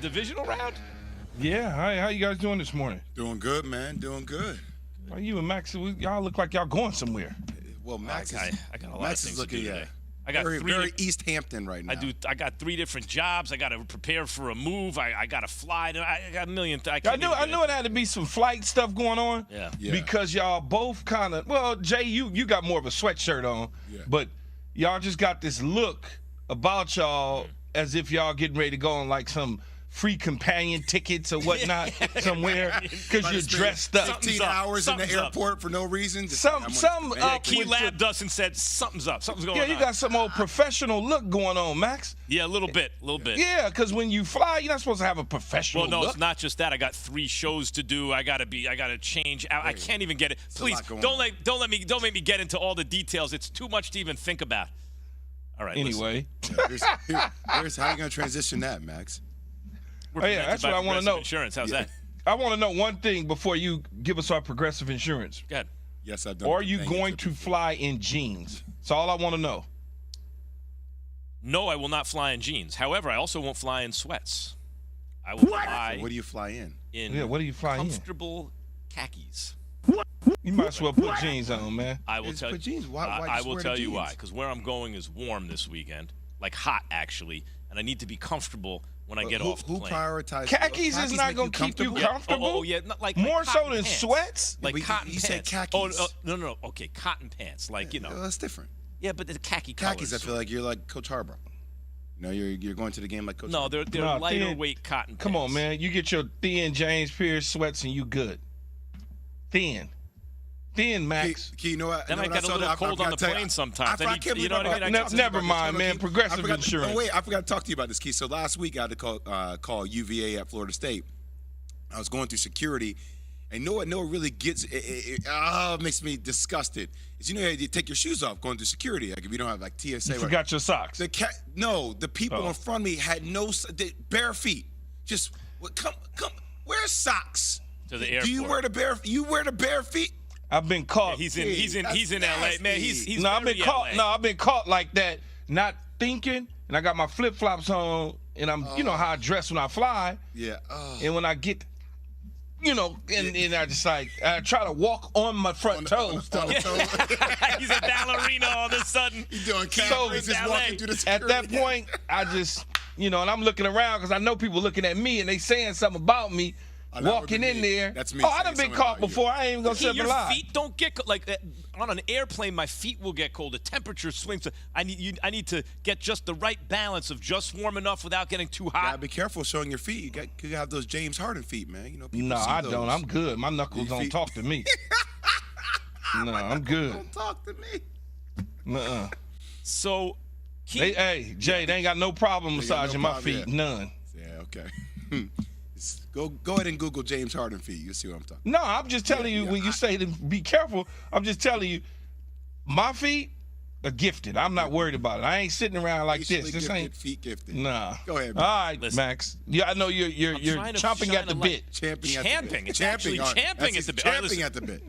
divisional round? Yeah. How you guys doing this morning? Doing good, man. Doing good. Well, you and Max, y'all look like y'all going somewhere. Well, Max I got a lot Max of things is looking to do today. I got very East Hampton right now. I got 3 different jobs. I got to prepare for a move. I got to fly. I got a million. I knew it had to be some flight stuff going on. Yeah. Because y'all both kind of, well, Jay, you got more of a sweatshirt on, but y'all just got this look about y'all as if y'all getting ready to go on like some free companion tickets or whatnot somewhere because you're dressed up. 15 hours in the airport for no reason. Key Lab us and said something's up. Something's going on. Yeah, you got some old professional look going on, Max. Yeah, a little bit. Yeah, because when you fly, you're not supposed to have a professional look. Well, no, look. it's not just that. I got 3 shows to do. I got to change out. I can't even get it. Please don't make me get into all the details. It's too much to even think about. All right. Anyway, here's how you gonna transition that, Max? That's what I want to know. Insurance, how's that? I want to know one thing before you give us our Progressive Insurance. Go ahead. Yes, I've done. Are you going to fly in jeans? That's all I want to know. No, I will not fly in jeans. However, I also won't fly in sweats. I will fly. What do you fly in? What do you fly comfortable khakis. You might as well put jeans on, man. I will tell you. Jeans. Why I will tell you why. Because where I'm going is warm this weekend, like hot actually, and I need to be comfortable when I get off the plane. Who prioritizes? Khakis is not going to keep you comfortable. Not like more so than pants. sweats. Like cotton you pants. said khakis. Oh no. Okay, cotton pants. Like Well, that's different. Yeah, but the khaki Khakis, colors. I feel like you're like Coach Harborough. You know, you're going to the game like Coach. No, they're lighter weight cotton. Come pants. on, man. You get your thin James Pierce sweats and you good. Thin, Max. You know what? Then I get a little cold on the plane sometimes. You know what I mean? Never mind, man. Progressive Insurance. Oh, wait, I forgot to talk to you about this, Key. So last week I had to call UVA at Florida State. I was going through security, and you know what really gets it makes me disgusted. Is you take your shoes off going through security. Like if you don't have like TSA. You forgot your socks. The people in front of me had bare feet. Just come. Wear socks. To the airport. Do you wear the bare feet? I've been caught. Yeah, he's in LA, man. He's I've been caught. LA. No, I've been caught like that, not thinking, and I got my flip flops on, and I'm, you know how I dress when I fly. Yeah. And when I get, and I just I try to walk on my front toes. He's a ballerina all of a sudden. He's doing cameras, just walking through the security. At that point, I just, and I'm looking around because I know people looking at me and they saying something about me. Walking in there. That's me. I done been caught before. I ain't even gonna say a lie. Your feet don't get like on an airplane. My feet will get cold. The temperature swings. I need to get just the right balance of just warm enough without getting too hot. Yeah, be careful showing your feet. You have those James Harden feet, man. No, I don't. I'm good. My knuckles don't talk to me. No, I'm good. Don't talk to me. Nuh-uh. So, hey, Jay, they ain't got no problem massaging my feet. None. Yeah. Okay. Go ahead and Google James Harden feet. You'll see what I'm talking about. No, I'm just telling you, when you say to be careful, I'm just telling you, my feet are gifted. I'm not worried about it. I ain't sitting around like this. This ain't feet gifted. Nah. Go ahead, man. All right, Listen. Max. Yeah, I know you're chomping at the bit. Champing. It's actually champing at the bit. Champing at the bit.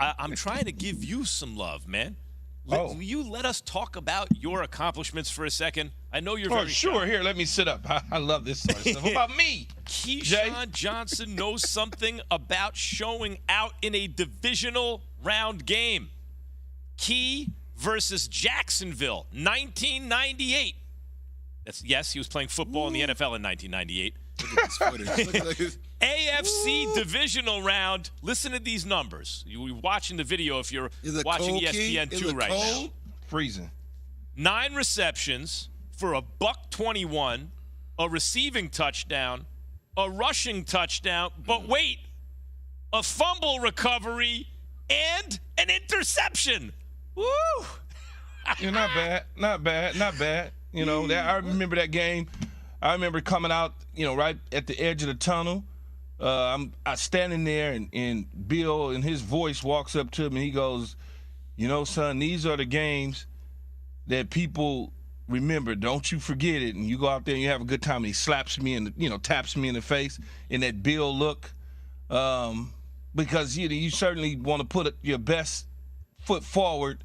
I'm trying to give you some love, man. Will you let us talk about your accomplishments for a second? I know you're very sure. shy. Here, let me sit up. I love this sort of stuff. What about me? Keyshawn Johnson knows something about showing out in a divisional round game. Key versus Jacksonville, 1998. Yes, he was playing football in the NFL in 1998. Look at this footage. Look at this. AFC divisional round. Listen to these numbers. You're watching the video if you're watching ESPN2 right now. Freezing. 9 receptions for $121, a receiving touchdown, a rushing touchdown, but wait, a fumble recovery and an interception. Woo! Not bad. I remember that game. I remember coming out, right at the edge of the tunnel. I'm standing there, and Bill, and his voice walks up to me. He goes, son, these are the games that people remember. Don't you forget it. And you go out there and you have a good time. And he slaps me and taps me in the face in that Bill look, because you certainly want to put your best foot forward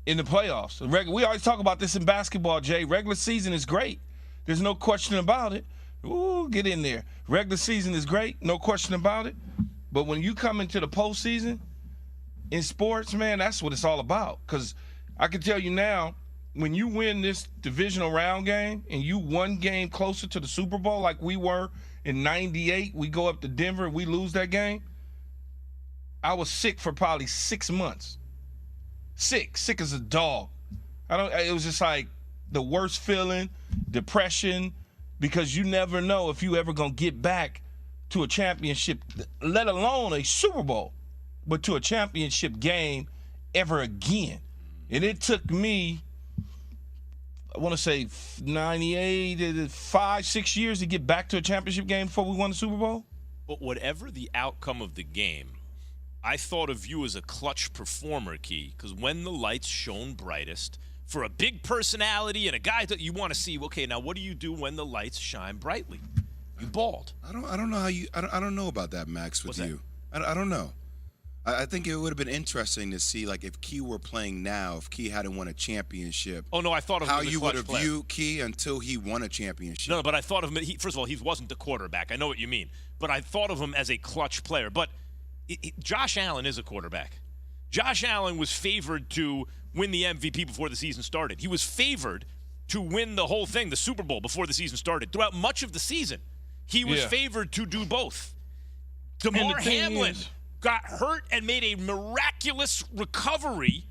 in the playoffs. We always talk about this in basketball, Jay. Regular season is great. There's no question about it. Ooh, get in there. Regular season is great, no question about it. But when you come into the postseason in sports, man, that's what it's all about. Because I can tell you now, when you win this divisional round game and you one game closer to the Super Bowl like we were in 98, we go up to Denver and we lose that game, I was sick for probably 6 months. Sick as a dog. It was just like the worst feeling, depression, because you never know if you ever gonna get back to a championship, let alone a Super Bowl, but to a championship game ever again. And it took me, I want to say 98, 5, 6 years to get back to a championship game before we won the Super Bowl. But whatever the outcome of the game, I thought of you as a clutch performer, Key, because when the lights shone brightest, for a big personality and a guy that you want to see, okay, now what do you do when the lights shine brightly? You balled. I don't know how you. I don't know about that, Max. With What's you, I don't know. I think it would have been interesting to see, like, if Key were playing now, if Key hadn't won a championship. Oh no, I thought of him how as a you clutch would have player. viewed Key until he won a championship. No, but I thought of him. First of all, he wasn't the quarterback. I know what you mean, but I thought of him as a clutch player. But Josh Allen is a quarterback. Josh Allen was favored to win the MVP before the season started. He was favored to win the whole thing, the Super Bowl, before the season started. Throughout much of the season, he was favored to do both. DeMar Hamlin got hurt and made a miraculous recovery.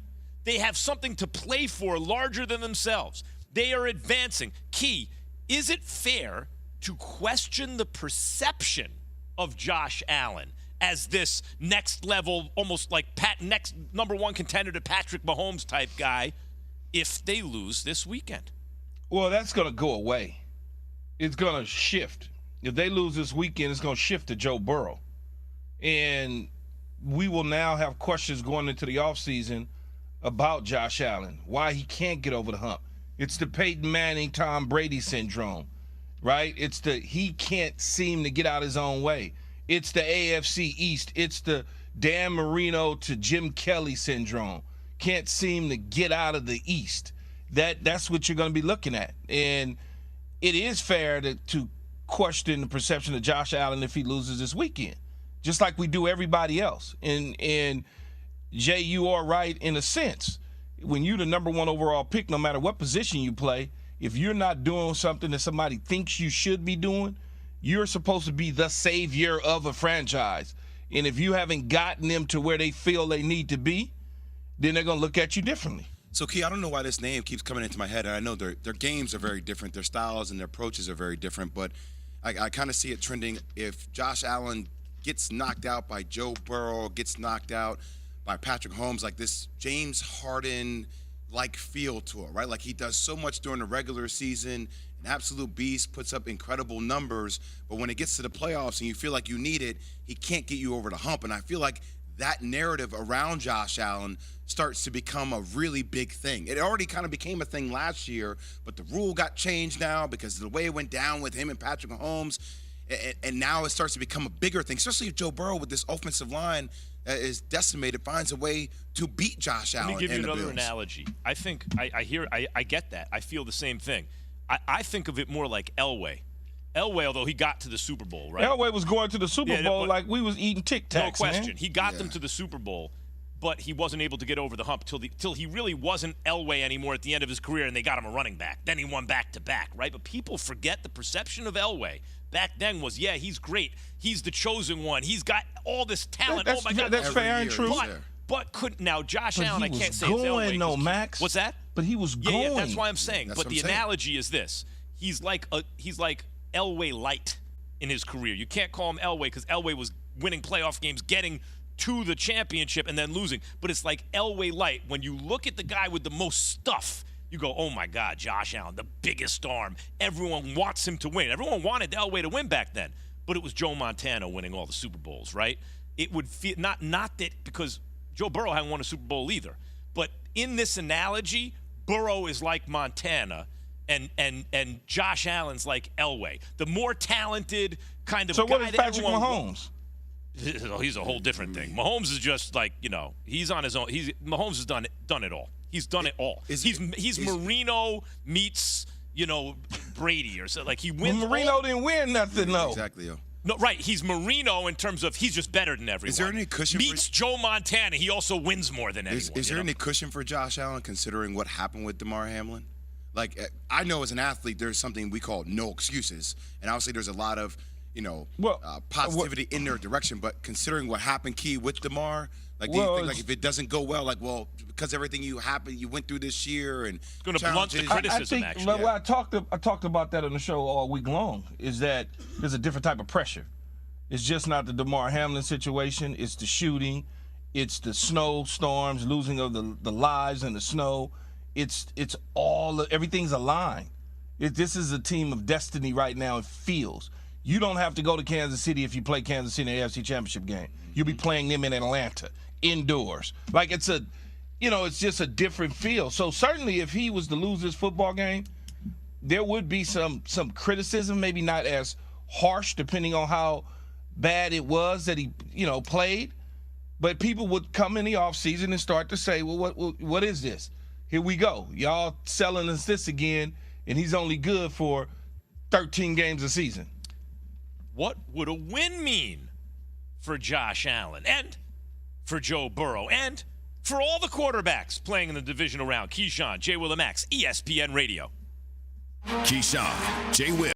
They have something to play for larger than themselves. They are advancing. Key, is it fair to question the perception of Josh Allen as this next level, almost like next number one contender to Patrick Mahomes type guy, if they lose this weekend? Well, that's going to go away. It's going to shift. If they lose this weekend, it's going to shift to Joe Burrow. And we will now have questions going into the offseason about Josh Allen, why he can't get over the hump. It's the Peyton Manning, Tom Brady syndrome, right? It's the he can't seem to get out his own way. It's the AFC East. It's the Dan Marino to Jim Kelly syndrome. Can't seem to get out of the East. That's what you're going to be looking at. And it is fair to question the perception of Josh Allen if he loses this weekend, just like we do everybody else. And Jay, you are right in a sense. When you're the number one overall pick, no matter what position you play, if you're not doing something that somebody thinks you should be doing, you're supposed to be the savior of a franchise. And if you haven't gotten them to where they feel they need to be, then they're going to look at you differently. So, Key, I don't know why this name keeps coming into my head. I know their games are very different. Their styles and their approaches are very different. But I kind of see it trending. If Josh Allen gets knocked out by Joe Burrow, gets knocked out by Patrick Mahomes, like this James Harden-like feel to it, right? Like he does so much during the regular season. An absolute beast, puts up incredible numbers, but when it gets to the playoffs and you feel like you need it, he can't get you over the hump. And I feel like that narrative around Josh Allen starts to become a really big thing. It already kind of became a thing last year, but the rule got changed now because of the way it went down with him and Patrick Mahomes, and now it starts to become a bigger thing, especially if Joe Burrow with this offensive line that is decimated finds a way to beat Josh Allen. Let me give you another Bills. analogy. I think I get that. I feel the same thing. I think of it more like Elway. Elway, although he got to the Super Bowl, right? Elway was going to the Super Bowl like we was eating Tic Tacs, no question. man. He got them to the Super Bowl, but he wasn't able to get over the hump till he really wasn't Elway anymore at the end of his career, and they got him a running back. Then he won back-to-back, right? But people forget the perception of Elway back then was, yeah, he's great. He's the chosen one. He's got all this talent. That's, oh, my God. That's fair and true. But couldn't now Josh Allen, I can't say it's Elway. going, though, Max. What's that? But he was going. Yeah, that's why I'm saying. That's but what the I'm saying. analogy is this. He's like Elway light in his career. You can't call him Elway because Elway was winning playoff games, getting to the championship, and then losing. But it's like Elway light. When you look at the guy with the most stuff, you go, oh, my God, Josh Allen, the biggest arm. Everyone wants him to win. Everyone wanted Elway to win back then. But it was Joe Montana winning all the Super Bowls, right? It would feel not that because Joe Burrow hadn't won a Super Bowl either. But in this analogy, Burrow is like Montana, and Josh Allen's like Elway. The more talented kind of guy. So what is that Patrick Mahomes? He's a whole different thing. Mahomes is just like, he's on his own. Mahomes has done it all. He's done it all. He's Marino meets Brady or so. Like he wins. Marino didn't win nothing, though. Exactly, yo. No, right. He's Marino in terms of he's just better than everyone. Is there any cushion Meets Joe Montana. He also wins more than anyone. Is there any cushion for Josh Allen considering what happened with DeMar Hamlin? Like, I know as an athlete, there's something we call no excuses. And obviously there's a lot of, positivity in their direction. But considering what happened, Key, with DeMar, like, do you think, like, if it doesn't go well, like, well, because everything you went through this year and it's going to blunt the criticism, actually. Well, I talked about that on the show all week long, is that there's a different type of pressure. It's just not the DeMar Hamlin situation. It's the shooting. It's the snowstorms, losing of the lives in the snow. It's everything's aligned. This is a team of destiny right now. It feels. You don't have to go to Kansas City if you play Kansas City in the AFC Championship game. You'll be playing them in Atlanta, indoors. Like it's just a different feel. So certainly if he was to lose this football game, there would be some criticism, maybe not as harsh, depending on how bad it was that he, played. But people would come in the offseason and start to say, well, what is this? Here we go. Y'all selling us this again, and he's only good for 13 games a season. What would a win mean for Josh Allen and for Joe Burrow and for all the quarterbacks playing in the divisional round? Keyshawn, J. Will and Max, ESPN Radio. Keyshawn, J. Will.